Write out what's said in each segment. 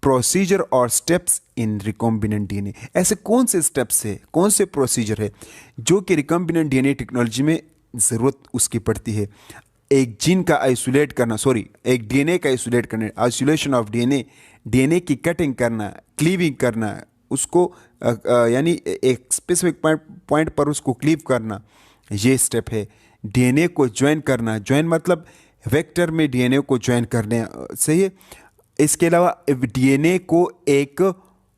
Procedure और steps in recombinant DNA. ऐसे कौन से स्टेप्स है, कौन से प्रोसीजर है जो कि रिकॉम्बिनेंट डीएनए टेक्नोलॉजी में ज़रूरत उसकी पड़ती है। एक जीन का आइसोलेट करना, सॉरी एक डीएनए का आइसोलेट करना, आइसोलेशन ऑफ डीएनए, डीएनए की कटिंग करना, क्लीविंग करना, उसको यानी एक स्पेसिफिक पॉइंट पर उसको क्लीव करना, ये स्टेप है। डीएनए को ज्वाइन करना, ज्वाइन मतलब वेक्टर में डीएनए को ज्वाइन करने, सही है। इसके अलावा डीएनए को एक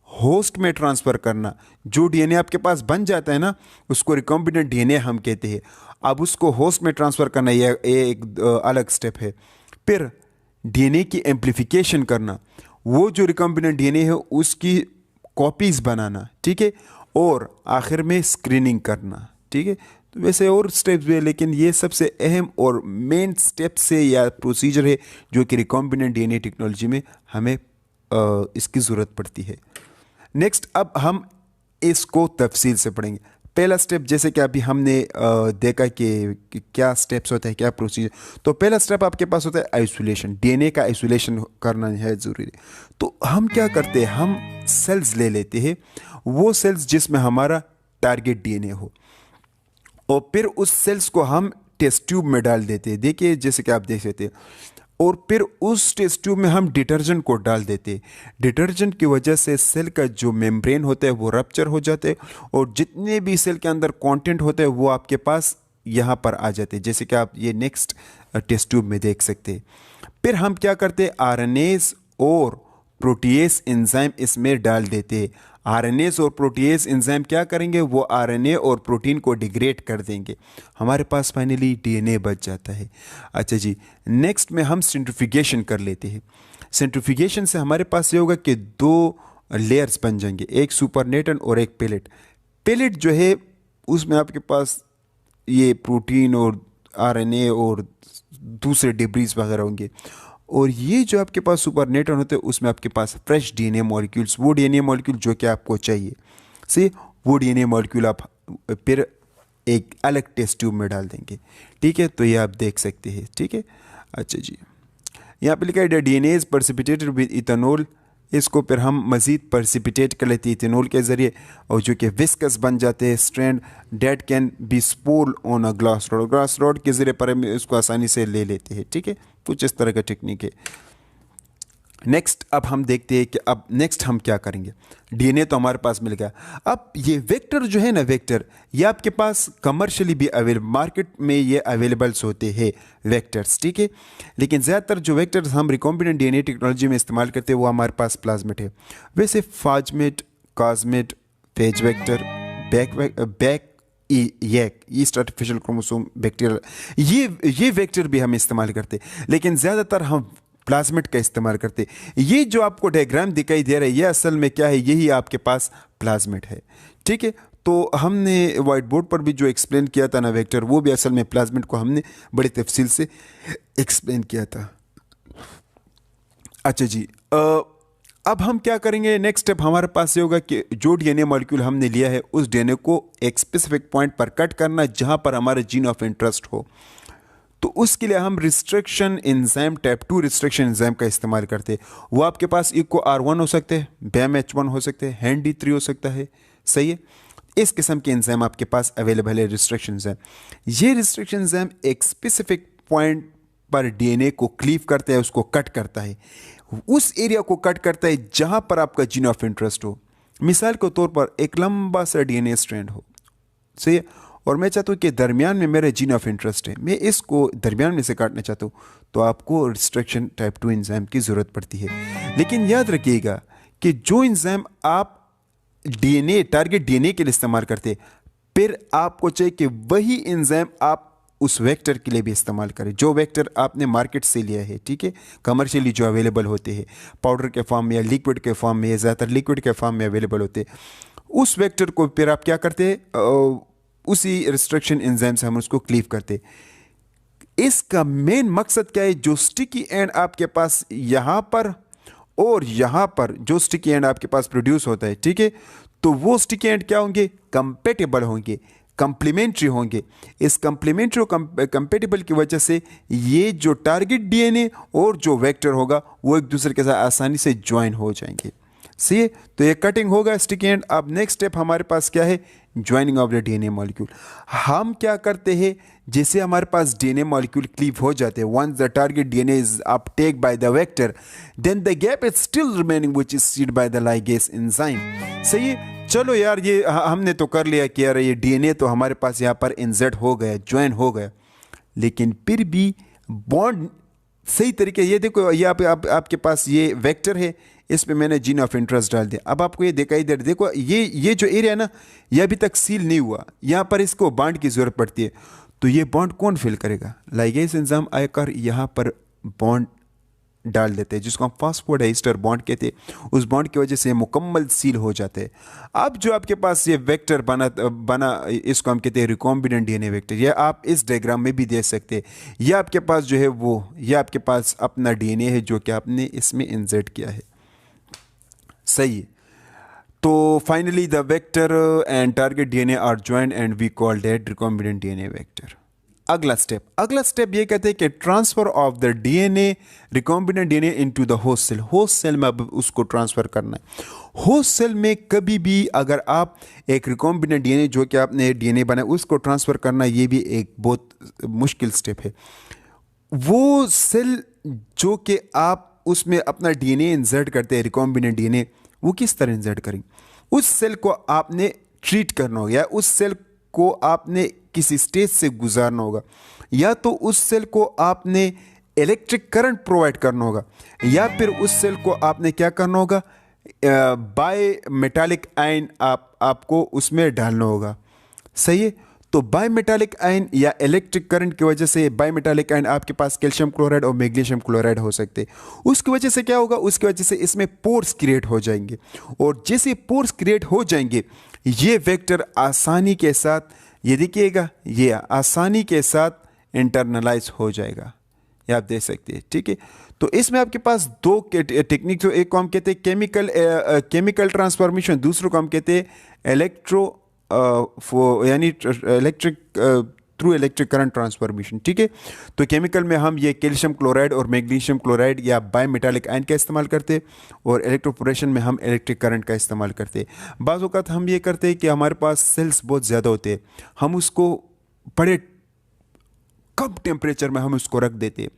होस्ट में ट्रांसफ़र करना, जो डीएनए आपके पास बन जाता है ना, उसको रिकॉम्बिनेंट डीएनए हम कहते हैं। अब उसको होस्ट में ट्रांसफ़र करना ये एक अलग स्टेप है। फिर डीएनए की एम्प्लीफिकेशन करना, वो जो रिकॉम्बिनेंट डीएनए है उसकी कॉपीज़ बनाना, ठीक है। और आखिर में स्क्रीनिंग करना, ठीक है। तो वैसे और स्टेप्स भी है, लेकिन ये सबसे अहम और मेन स्टेप्स है या प्रोसीजर है जो कि रिकॉम्बिनेंट डीएनए टेक्नोलॉजी में हमें इसकी ज़रूरत पड़ती है। नेक्स्ट, अब हम इसको तफसील से पढ़ेंगे। पहला स्टेप, जैसे कि अभी हमने देखा कि क्या स्टेप्स होते हैं, क्या प्रोसीजर। तो पहला स्टेप आपके पास होता है आइसोलेशन, डीएनए का आइसोलेशन करना है ज़रूरी। तो हम क्या करते हैं, हम सेल्स ले लेते हैं, वो सेल्स जिसमें हमारा टारगेट डीएनए हो, और फिर उस सेल्स को हम टेस्ट ट्यूब में डाल देते हैं। देखिए जैसे कि आप देख सकते हैं, और फिर उस टेस्ट ट्यूब में हम डिटर्जेंट को डाल देते हैं। डिटर्जेंट की वजह से सेल का जो मेम्ब्रेन होता है वो रप्चर हो जाते हैं, और जितने भी सेल के अंदर कंटेंट होते हैं वो आपके पास यहाँ पर आ जाते हैं, जैसे कि आप ये नेक्स्ट टेस्ट ट्यूब में देख सकते हैं। फिर हम क्या करते हैं, आरएनएज और प्रोटीएस एंजाइम इसमें डाल देते हैं। आरएनएस और प्रोटीएस एंजाइम क्या करेंगे, वो आरएनए और प्रोटीन को डिग्रेड कर देंगे, हमारे पास फाइनली डीएनए बच जाता है। अच्छा जी, नेक्स्ट में हम सेंट्रीफ्यूगेशन कर लेते हैं। सेंट्रीफ्यूगेशन से हमारे पास ये होगा कि दो लेयर्स बन जाएंगे, एक सुपरनेटन और एक पेलेट। पेलेट जो है उसमें आपके पास ये प्रोटीन और आरएनए और दूसरे डिब्रीज वगैरह होंगे, और ये जो आपके पास सुपरनेटन होते हैं उसमें आपके पास फ्रेश डीएनए मॉलिक्यूल्स, वो डीएनए मॉलिक्यूल जो कि आपको चाहिए, से वो डीएनए मॉलिक्यूल आप फिर एक अलग टेस्ट ट्यूब में डाल देंगे, ठीक है। तो ये आप देख सकते हैं, ठीक है। अच्छा जी, यहाँ पे लिखा है डीएनए इज पर्सिपिटेटेड विद इथेनॉल, इसको फिर हम मज़ीद पर्सिपिटेट कर लेते हैं इथेनॉल के ज़रिए, और जो कि विस्कस बन जाते हैं strand date can be spool on a glass rod, glass rod के ज़रिए पर हम इसको आसानी से ले लेते हैं, ठीक है। कुछ इस तरह का टेक्निक है। नेक्स्ट, अब हम देखते हैं कि अब नेक्स्ट हम क्या करेंगे। डीएनए तो हमारे पास मिल गया, अब ये वेक्टर जो है ना, वेक्टर ये आपके पास कमर्शियली भी अवेलेबल, मार्केट में ये अवेलेबल्स होते हैं वेक्टर्स, ठीक है। लेकिन ज़्यादातर जो वेक्टर्स हम रिकॉम्बिनेंट डीएनए टेक्नोलॉजी में इस्तेमाल करते हैं वो हमारे पास प्लाज्मिड है। वैसे phasmid, cosmid, phage vector, BAC YAC, yeast artificial chromosome bacterial, ये वेक्टर भी हम इस्तेमाल करते हैं, लेकिन ज़्यादातर हम प्लाज्मिड का इस्तेमाल करते। ये जो आपको डायग्राम दिखाई दे रहा है ये असल में क्या है, यही आपके पास प्लाज्मिड है, ठीक है। तो हमने वाइट बोर्ड पर भी जो एक्सप्लेन किया था ना वेक्टर, वो भी असल में प्लाज्मिड को हमने बड़ी तफसील से एक्सप्लेन किया था। अच्छा जी, अब हम क्या करेंगे, नेक्स्ट स्टेप हमारे पास ये होगा कि जो डीएनए मॉलिक्यूल हमने लिया है उस डीएनए को एक स्पेसिफिक पॉइंट पर कट करना जहां पर हमारा जीन ऑफ इंटरेस्ट हो। तो उसके लिए हम restriction enzyme, type 2 restriction enzyme का इस्तेमाल करते हैं। वो आपके पास इको R1 हो सकते हैं, BAM-H1 हो सकते हैं, HAND-D3 हो सकता है, सही है। इस किस्म के एंजाइम आपके पास अवेलेबल है, रिस्ट्रिक्शन एंजाइम। ये रिस्ट्रिक्शन एंजाइम एक स्पेसिफिक पॉइंट पर डीएनए को क्लीव करता है, उसको कट करता है, उस एरिया को कट करता है जहां पर आपका जीन ऑफ इंटरेस्ट हो। मिसाल के तौर पर एक लंबा सा डीएनए स्ट्रैंड हो, सही है, और मैं चाहता हूँ कि दरमियान में मेरा जीन ऑफ इंटरेस्ट है, मैं इसको दरमियान में से काटना चाहता हूँ, तो आपको रिस्ट्रिक्शन टाइप 2 एंजाइम की ज़रूरत पड़ती है। लेकिन याद रखिएगा कि जो एंजाइम आप डीएनए, टारगेट डीएनए के लिए इस्तेमाल करते, फिर आपको चाहिए कि वही एंजाइम आप उस वेक्टर के लिए भी इस्तेमाल करें जो वेक्टर आपने मार्केट से लिया है, ठीक है, कमर्शियली जो अवेलेबल होते हैं पाउडर के फॉर्म में या लिक्विड के फॉर्म में, या ज़्यादातर लिक्विड के फॉर्म में अवेलेबल होते हैं। उस वेक्टर को फिर आप क्या करते हैं, उसी रिस्ट्रिक्शन एंजाइम से हम उसको क्लीव करते। इसका मेन मकसद क्या है, जो स्टिकी एंड आपके पास यहाँ पर और यहाँ पर जो स्टिकी एंड आपके पास प्रोड्यूस होता है, ठीक है, तो वो स्टिकी एंड क्या होंगे, कंपेटेबल होंगे, कंप्लीमेंट्री होंगे। इस कंप्लीमेंट्री और कंपेटिबल की वजह से ये जो टारगेट डीएनए और जो वेक्टर होगा वो एक दूसरे के साथ आसानी से ज्वाइन हो जाएंगे। सही है, तो ये कटिंग होगा स्टिकी एंड। अब नेक्स्ट स्टेप हमारे पास क्या है, joining of the DNA molecule. हम क्या करते हैं, जैसे हमारे पास डीएनए मॉलिक्यूल क्लीव हो जाते हैं, once the target DNA is uptake by the vector then the gap is still remaining which is sealed by the ligase enzyme. सही है, चलो यार ये हमने तो कर लिया कि यार ये डीएनए तो हमारे पास यहाँ पर इंसर्ट हो गया, ज्वाइन हो गया, लेकिन फिर भी बॉन्ड सही तरीके, ये देखो ये आपके पास ये वेक्टर है, इस पे मैंने जीन ऑफ इंटरेस्ट डाल दिया। अब आपको ये दिखाई दे, देखो ये जो एरिया है ना, ये अभी तक सील नहीं हुआ, यहाँ पर इसको बॉन्ड की जरूरत पड़ती है। तो ये बॉन्ड कौन फिल करेगा, लाइगेज एंजाइम आकर यहाँ पर बॉन्ड डाल देते हैं, जिसको हम फास्फोडाइस्टर बॉन्ड कहते हैं। उस बॉन्ड की वजह से ये मुकम्मल सील हो जाते हैं। अब जो आपके पास ये वेक्टर बना इसको हम कहते हैं रिकॉम्बिनेंट डीएनए वेक्टर। ये आप इस डायग्राम में भी देख सकते हैं। ये आपके पास जो है वो, ये आपके पास अपना डीएनए है जो कि आपने इसमें इंसर्ट किया है। सही है, तो finally the vector and target DNA are joint and we call that recombinant DNA vector. अगला स्टेप ये कहते हैं कि transfer of the DNA, recombinant DNA into the host cell. Host cell में अब उसको ट्रांसफर करना है। होस्ट सेल में कभी भी अगर आप एक रिकॉम्बिनेंट डीएनए जो कि आपने डीएनए बनाया उसको ट्रांसफर करना, ये भी एक बहुत मुश्किल स्टेप है। वो सेल जो कि आप उसमें अपना डीएनए इंसर्ट करते हैं, रिकॉम्बिनेंट डीएनए, वो किस तरह इंसर्ट करेंगे, उस सेल को आपने ट्रीट करना होगा, या उस सेल को आपने किसी स्टेज से गुजारना होगा, या तो उस सेल को आपने इलेक्ट्रिक करंट प्रोवाइड करना होगा, या फिर उस सेल को आपने क्या करना होगा, बाय मेटालिक आयन आपको उसमें डालना होगा। सही है, तो बाय मेटालिक आयन या इलेक्ट्रिक करंट की वजह से, बाय मेटालिक आयन आपके पास कैल्शियम क्लोराइड और मैग्नीशियम क्लोराइड हो सकते हैं। उसकी वजह से क्या होगा, उसकी वजह से इसमें पोर्स क्रिएट हो जाएंगे, और जैसे पोर्स क्रिएट हो जाएंगे ये वेक्टर आसानी के साथ, ये देखिएगा, ये आसानी के साथ इंटरनलाइज हो जाएगा, ये आप देख सकते हैं। ठीक है, तो इसमें आपके पास दो टेक्निक, जो एक को हम कहते हैं केमिकल ट्रांसफॉर्मेशन, दूसरों को हम कहते हैं यानी थ्रू इलेक्ट्रिक करंट ट्रांसफॉर्मेशन। ठीक है, तो केमिकल में हम ये कैल्शियम क्लोराइड और मैग्नीशियम क्लोराइड या बाय मेटालिक आयन का इस्तेमाल करते हैं, और इलेक्ट्रोपोरेशन में हम इलेक्ट्रिक करंट का इस्तेमाल करते हैं। बाज़ औक़ात हम ये करते हैं कि हमारे पास सेल्स बहुत ज़्यादा होते हैं, हम उसको बड़े कम टेम्परेचर में हम उसको रख देते हैं,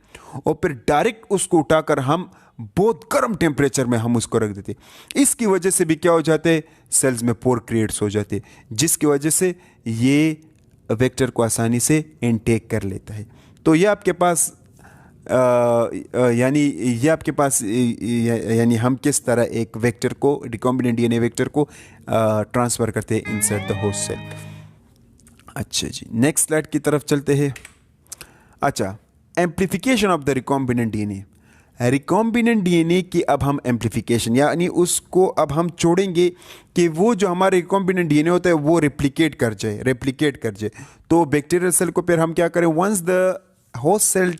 और फिर डायरेक्ट उसको उठाकर हम बहुत गर्म टेम्परेचर में हम उसको रख देते हैं। इसकी वजह से भी क्या हो जाते हैं, सेल्स में पोर क्रिएट्स हो जाते हैं, जिसकी वजह से ये वेक्टर को आसानी से इनटेक कर लेता है। तो ये आपके पास यानी हम किस तरह एक वेक्टर को, रिकॉम्बिनेंट डीएनए वेक्टर को ट्रांसफ़र करते हैं इनसाइड द होस्ट सेल। अच्छा जी, नेक्स्ट स्लाइड की तरफ चलते हैं। अच्छा, amplification of the recombinant DNA. Recombinant DNA की अब हम एम्प्लीफिकेशन, यानी उसको अब हम छोड़ेंगे कि वो जो हमारे रिकॉम्बिनेंट डीएनए होता है वो रेप्लिकेट कर जाए। तो बैक्टीरियल सेल को फिर हम क्या करें, once the host cell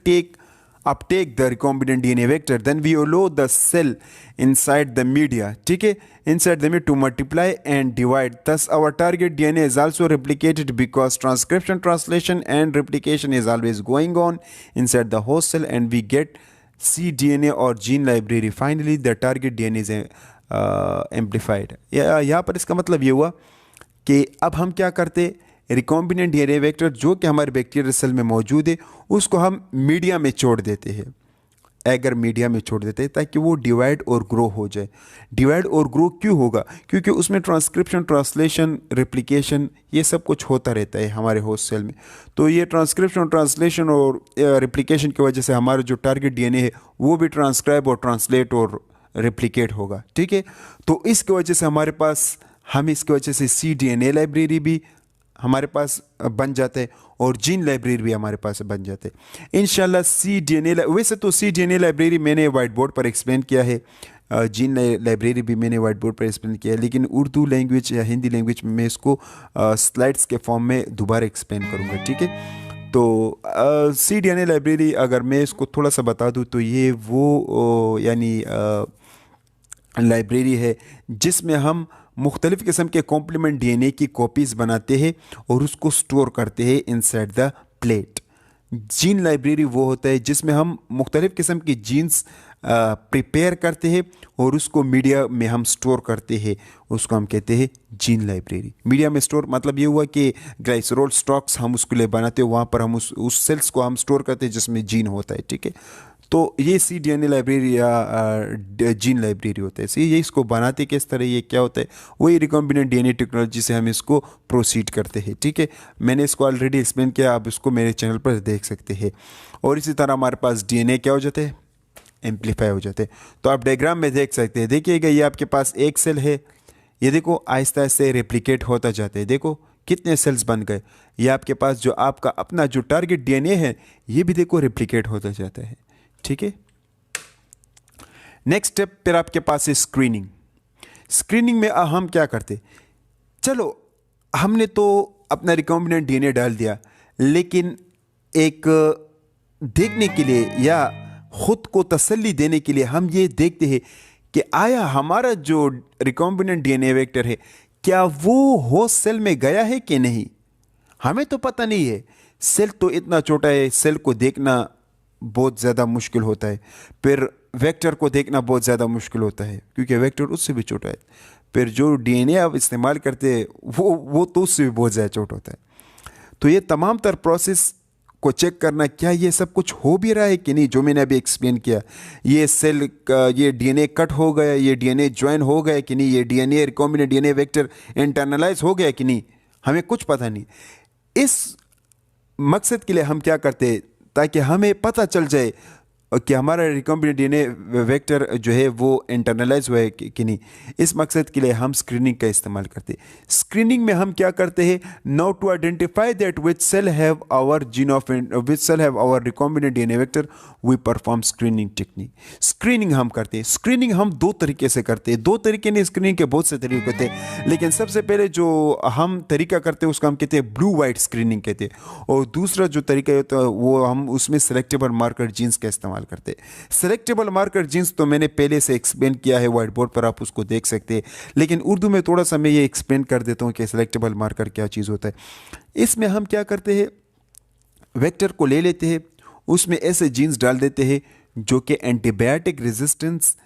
uptake the recombinant DNA vector, then we allow the cell inside the media, ठीक है, inside the media to multiply and divide. Thus our target DNA is also replicated because transcription, translation and replication is always going on inside the host cell, and we get cDNA or gene library. Finally the target DNA is amplified. यहाँ पर इसका मतलब ये हुआ कि अब हम क्या करते, रिकॉम्बिनेंट डीएनए वेक्टर जो कि हमारे बैक्टीरियल सेल में मौजूद है उसको हम मीडिया में छोड़ देते हैं, एगर मीडिया में छोड़ देते हैं, ताकि वो डिवाइड और ग्रो हो जाए। डिवाइड और ग्रो क्यों होगा, क्योंकि उसमें ट्रांसक्रिप्शन, ट्रांसलेशन, रेप्लिकेशन ये सब कुछ होता रहता है हमारे होस्ट सेल में। तो ये ट्रांसक्रिप्शन, ट्रांसलेशन और रेप्लिकेशन की वजह से हमारा जो टारगेट डीएनए है वो भी ट्रांसक्राइब और ट्रांसलेट और रेप्लिकेट होगा। ठीक है, तो इसकी वजह से हमारे पास, हम इसकी वजह से cDNA लाइब्रेरी भी हमारे पास बन जाते हैं और जीन लाइब्रेरी भी हमारे पास बन जाते हैं इंशाल्लाह। वैसे तो cDNA लाइब्रेरी मैंने वाइट बोर्ड पर एक्सप्लेन किया है, जीन लाइब्रेरी भी मैंने वाइट बोर्ड पर एक्सप्लेन किया है, लेकिन उर्दू लैंग्वेज या हिंदी लैंग्वेज में मैं इसको स्लाइड्स के फॉर्म में दोबारा एक्सप्लेन करूँगा। ठीक है, तो cDNA लाइब्रेरी अगर मैं इसको थोड़ा सा बता दूँ तो ये वो यानी लाइब्रेरी है जिसमें हम मुख्तलिफ़ किस्म के कॉम्प्लीमेंट डीएनए की कॉपीज़ बनाते हैं और उसको स्टोर करते हैं inside the plate. Gene library वो होता है जिसमें हम मुख्तलिफ़ किस्म की जीन्स प्रिपेयर करते हैं और उसको मीडिया में हम स्टोर करते हैं, उसको हम कहते हैं जीन लाइब्रेरी। मीडिया में स्टोर मतलब ये हुआ कि ग्लाइसरोल स्टॉक्स हम उसके लिए बनाते हैं, वहाँ पर हम उस सेल्स को हम स्टोर करते हैं जिसमें जीन होता है, ठीक है। तो ये cDNA लाइब्रेरी या जीन लाइब्रेरी होता है। ये इसको बनाते किस तरह, ये क्या होता है, वही रिकॉम्बिनेंट डीएनए टेक्नोलॉजी से हम इसको प्रोसीड करते हैं, ठीक है। मैंने इसको ऑलरेडी एक्सप्लेन किया, आप इसको मेरे चैनल पर देख सकते हैं। और इसी तरह हमारे पास डीएनए क्या हो जाते हैं, एम्पलीफाई हो जाते हैं। तो आप डायग्राम में देख सकते हैं, देखिएगा ये आपके पास एक सेल है, ये देखो आहिस्ता आहिस्ता रेप्लिकेट होता जाता है, देखो कितने सेल्स बन गए। ये आपके पास जो आपका अपना जो टारगेट डीएनए है ये भी देखो रेप्लिकेट होता जाता है, ठीक है। नेक्स्ट स्टेप फिर आपके पास है स्क्रीनिंग। स्क्रीनिंग में हम क्या करते, चलो हमने तो अपना रिकॉम्बिनेंट डीएनए डाल दिया, लेकिन एक देखने के लिए या खुद को तसल्ली देने के लिए हम ये देखते हैं कि आया हमारा जो रिकॉम्बिनेंट डीएनए वेक्टर है क्या वो होस्ट सेल में गया है कि नहीं। हमें तो पता नहीं है, सेल तो इतना छोटा है, सेल को देखना बहुत ज़्यादा मुश्किल होता है, फिर वेक्टर को देखना बहुत ज़्यादा मुश्किल होता है क्योंकि वेक्टर उससे भी छोटा है, फिर जो डीएनए आप इस्तेमाल करते हैं वो तो उससे भी बहुत ज़्यादा छोटा होता है। तो ये तमाम तर प्रोसेस को चेक करना क्या ये सब कुछ हो भी रहा है कि नहीं, जो मैंने अभी एक्सप्लेन किया, ये सेल का ये डीएनए कट हो गया, ये डीएनए ज्वाइन हो गया कि नहीं, ये DNA recombinant DNA vector internalise हो गया कि नहीं, हमें कुछ पता नहीं। इस मकसद के लिए हम क्या करते हैं, ताकि हमें पता चल जाए कि हमारा रिकॉम्बिनेंट डीएनए वेक्टर जो है वो इंटरनलाइज हुआ है कि नहीं, इस मकसद के लिए हम स्क्रीनिंग का इस्तेमाल करते हैं। स्क्रीनिंग में हम क्या करते हैं, now to identify that which cell have our gene of which cell have our recombinant DNA vector we perform screening technique. Screening हम करते हैं, स्क्रीनिंग हम दो तरीके से करते हैं, दो तरीके नहीं, स्क्रीनिंग के बहुत से तरीके होते हैं, लेकिन सबसे पहले जो हम तरीका करते हैं उसका हम कहते हैं ब्लू वाइट स्क्रीनिंग कहते हैं, और दूसरा जो तरीका होता है वो हम उसमें सेलेक्टेबल मार्कर जीन्स का इस्तेमाल करते हैं। सेलेक्टेबल मार्कर जीन्स तो मैंने पहले से एक्सप्लेन किया है, व्हाइट बोर्ड पर आप उसको देख सकते हैं, लेकिन उर्दू में थोड़ा सा मैं ये एक्सप्लेन कर देता हूँ कि सेलेक्टेबल मार्कर क्या चीज़ होता है। इसमें हम क्या करते हैं, वेक्टर को ले लेते हैं, उसमें ऐसे जीन्स डाल देते हैं जो कि एंटीबायोटिक रेजिस्टेंस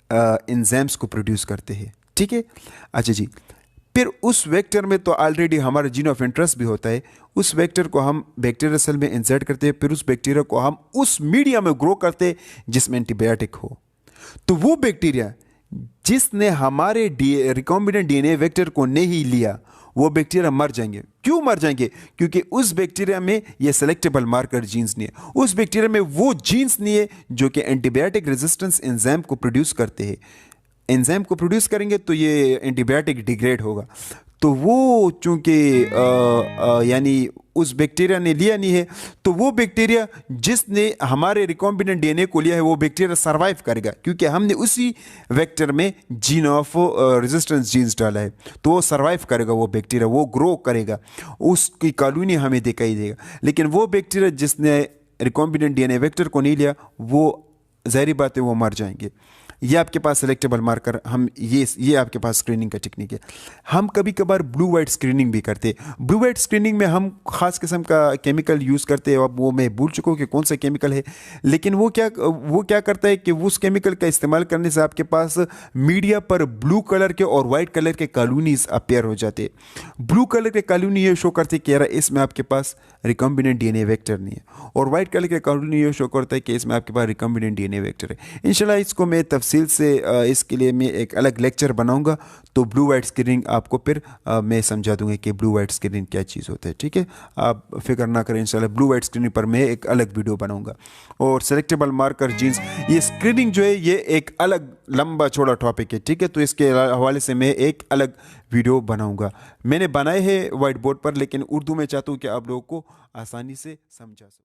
एंजाइम्स को प्रोड्यूस करते हैं, ठीक है। अच्छा जी, फिर उस वेक्टर में तो ऑलरेडी हमारा जीन ऑफ इंटरेस्ट भी होता है, उस वेक्टर को हम बैक्टीरिया सेल में इंसर्ट करते हैं, फिर उस बैक्टीरिया को हम उस मीडिया में ग्रो करते हैं जिसमें एंटीबायोटिक हो। तो वो बैक्टीरिया जिसने हमारे रिकॉम्बिनेंट डीएनए वेक्टर को नहीं लिया वो बैक्टीरिया मर जाएंगे। क्यों मर जाएंगे, क्योंकि उस बैक्टीरिया में ये सेलेक्टेबल मार्कर जीन्स नहीं है, उस बैक्टीरिया में वो जीन्स नहीं है जो कि एंटीबायोटिक रेजिस्टेंस एंजाइम को प्रोड्यूस करते हैं। एंजाइम को प्रोड्यूस करेंगे तो ये एंटीबायोटिक डिग्रेड होगा, तो वो चूंकि यानी उस बैक्टीरिया ने लिया नहीं है, तो वो बैक्टीरिया जिसने हमारे रिकॉम्बिनेंट डीएनए को लिया है वो बैक्टीरिया सरवाइव करेगा, क्योंकि हमने उसी वेक्टर में जीन ऑफ रेजिस्टेंस जीन्स डाला है, तो वो सरवाइव करेगा, वो बैक्टीरिया वो ग्रो करेगा, उसकी कॉलोनी हमें दिखाई देगा। लेकिन वो बैक्टीरिया जिसने रिकॉम्बिनेंट डीएनए वेक्टर को नहीं लिया वो ज़ाहिर बात है वो मर जाएंगे। ये आपके पास सेलेक्टेबल मार्कर, हम ये आपके पास स्क्रीनिंग का टेक्निक है। हम कभी कभार ब्लू वाइट स्क्रीनिंग भी करते हैं। ब्लू वाइट स्क्रीनिंग में हम खास किस्म का केमिकल यूज़ करते हैं, अब वो मैं भूल चुका हूँ कि कौन सा केमिकल है, लेकिन वो क्या करता है कि उस केमिकल का इस्तेमाल करने से आपके पास मीडिया पर ब्लू कलर के और वाइट कलर के कॉलोनीज अपेयर हो जाते हैं। ब्लू कलर के कॉलोनी ये शो करते हैं कि यार इसमें आपके पास रिकॉम्बिनेंट डीएनए वेक्टर नहीं है, और वाइट कलर के कॉलोनी ये शो करता है कि इसमें आपके पास रिकॉम्बिनेंट डीएनए वेक्टर है। इंशाल्लाह इसको मैं तफसील से इसके लिए मैं एक अलग लेक्चर बनाऊंगा, तो ब्लू वाइट स्क्रीनिंग आपको फिर मैं समझा दूंगा कि ब्लू वाइट स्क्रीनिंग क्या चीज़ होता है, ठीक है। आप फिक्र ना करें, इंशाल्लाह ब्लू वाइट स्क्रीनिंग पर मैं एक अलग वीडियो बनाऊंगा। और सेलेक्टेबल मार्कर जीन्स, ये स्क्रीनिंग जो है ये एक अलग लंबा चौड़ा टॉपिक है, ठीक है, तो इसके हवाले से मैं एक अलग वीडियो बनाऊंगा। मैंने बनाए हैं व्हाइट बोर्ड पर, लेकिन उर्दू में चाहता हूँ कि आप लोगों को आसानी से समझा सकूँ।